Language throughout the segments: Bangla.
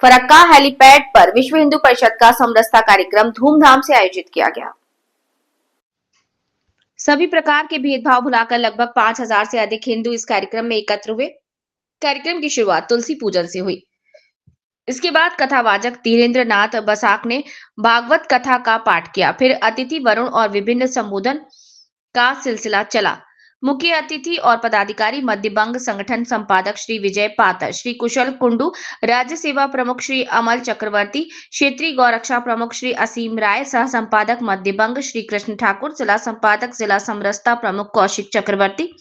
फरक्का हेलीपैड पर विश्व हिंदू परिषद का समरसता कार्यक्रम धूमधाम से आयोजित किया गया। सभी प्रकार के भेदभाव भुलाकर लगभग 5000 से अधिक हिंदू इस कार्यक्रम में एकत्र हुए। कार्यक्रम की शुरुआत तुलसी पूजन से हुई। इसके बाद कथावाचक धीरेन्द्र नाथ बसाक ने भागवत कथा का पाठ किया। फिर अतिथि वरुण और विभिन्न संबोधन का सिलसिला चला। मुख्य अतिथि और पदाधिकारी मध्य बंग संगठन संपादक श्री विजय पातर, श्री कुशल कुंडू, राज्य सेवा प्रमुख श्री अमल चक्रवर्ती, क्षेत्रीय गौरक्षा प्रमुख श्री असीम राय, सह संपादक मध्य बंग श्री कृष्ण ठाकुर, जिला संपादक जिला समरसता प्रमुख कौशिक चक्रवर्ती,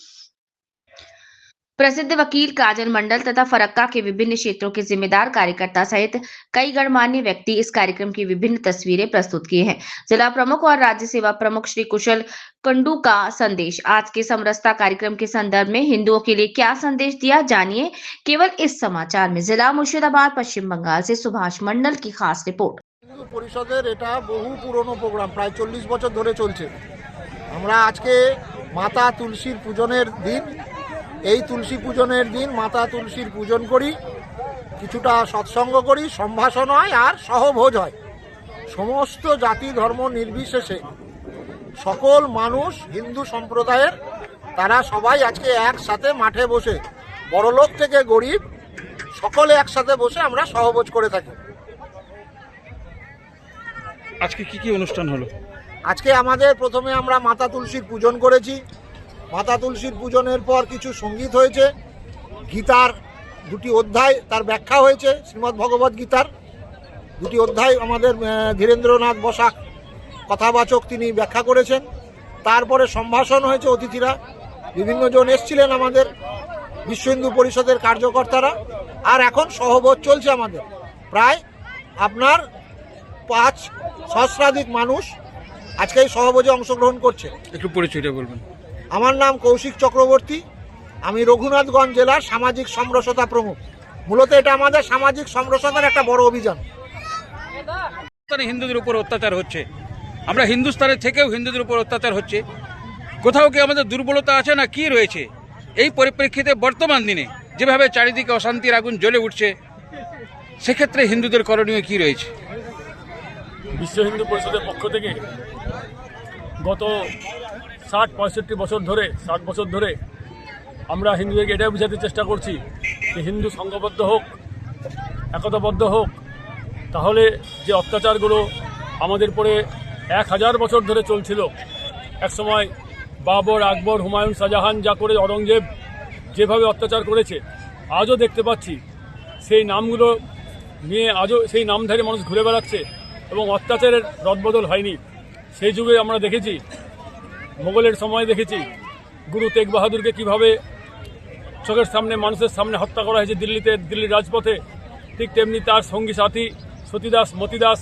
प्रसिद्ध वकील काजल मंडल तथा फरक्का के विभिन्न क्षेत्रों के जिम्मेदार कार्यकर्ता सहित कई गणमान्य व्यक्ति इस कार्यक्रम की विभिन्न तस्वीरें प्रस्तुत किए हैं। जिला प्रमुख और राज्य सेवा प्रमुख श्री कुशल कुंडू का संदेश। आज के समरसता कार्यक्रम के संदर्भ में हिंदुओं के लिए क्या संदेश दिया, जानिए केवल इस समाचार में। जिला मुर्शिदाबाद, पश्चिम बंगाल से सुभाष मंडल की खास रिपोर्ट। हिंदू परिषदेर एटा बहु पुरानो प्रोग्राम, प्राय 40 বছর ধরে চলছে। আমরা আজকে মাতা তুলসীর পূজনের দিন, এই তুলসী পূজনের দিন মাতা তুলসীর পূজন করি, কিছুটা সৎসঙ্গ করি, সম্ভাষণ হয় আর সহভোজ হয়। সমস্ত জাতি ধর্ম নির্বিশেষে সকল মানুষ হিন্দু সম্প্রদায়ের তারা সবাই আজকে একসাথে মাঠে বসে বড়লোক থেকে গরিব সকলে একসাথে বসে আমরা সহভোজ করে থাকি। আজকে কি কি অনুষ্ঠান হলো? আজকে আমাদের প্রথমে আমরা মাতা তুলসীর পূজন করেছি। মাতা তুলসীর পূজনের পর কিছু সঙ্গীত হয়েছে, গীতার দুটি অধ্যায় তার ব্যাখ্যা হয়েছে, শ্রীমদ্ ভগবত গীতার দুটি অধ্যায় আমাদের ধীরেন্দ্রনাথ বসাক কথাবাচক তিনি ব্যাখ্যা করেছেন। তারপরে সম্ভাষণ হয়েছে, অতিথিরা বিভিন্ন জন এসেছিলেন আমাদের বিশ্ব হিন্দু পরিষদের কার্যকর্তারা। আর এখন সহভোজ চলছে আমাদের, প্রায় আপনার 5 সহস্রাধিক মানুষ আজকে এই সহভোজে অংশগ্রহণ করছে। একটু পরিচয়টা বলবেন। আমার নাম কৌশিক চক্রবর্তী, আমি রঘুনাথগঞ্জ জেলার সামাজিক সমরসতা প্রমুখ। মূলত এটা আমাদের সামাজিক সমরসতার একটা বড় অভিযান। হিন্দুদের উপর অত্যাচার হচ্ছে, আমরা হিন্দুস্তানের থেকেও হিন্দুদের উপর অত্যাচার হচ্ছে। কোথাও কি আমাদের দুর্বলতা আছে না কি রয়েছে? এই পরিপ্রেক্ষিতে বর্তমান দিনে যেভাবে চারিদিকে অশান্তির আগুন জ্বলে উঠছে, সেক্ষেত্রে হিন্দুদের করণীয় কি রয়েছে? বিশ্ব হিন্দু পরিষদের পক্ষ থেকে গত 60-65 বছর ধরে 60 বছর ধরে আমরা হিন্দুদেরকে এটাই বোঝাতে চেষ্টা করছি যে হিন্দু সংঘবদ্ধ হোক, একতাবদ্ধ হোক, তাহলে যে অত্যাচারগুলো আমাদের পরে 1000 বছর ধরে চলছিল, একসময় বাবর, আকবর, হুমায়ুন, শাহজাহান যা করে, অরঙ্গজেব যেভাবে অত্যাচার করেছে, আজও দেখতে পাচ্ছি সেই নামগুলো নিয়ে আজও সেই নামধারী মানুষ ঘুরে বেড়াচ্ছে এবং অত্যাচারের রদবদল হয়নি। সেই যুগে আমরা দেখেছি, মোগলের সময় দেখেছি গুরু তেগ বাহাদুরকে কীভাবে চোখের সামনে মানুষের সামনে হত্যা করা হয়েছে দিল্লির রাজপথে। ঠিক তেমনি তার সঙ্গী সাথী সতীদাস, মতিদাস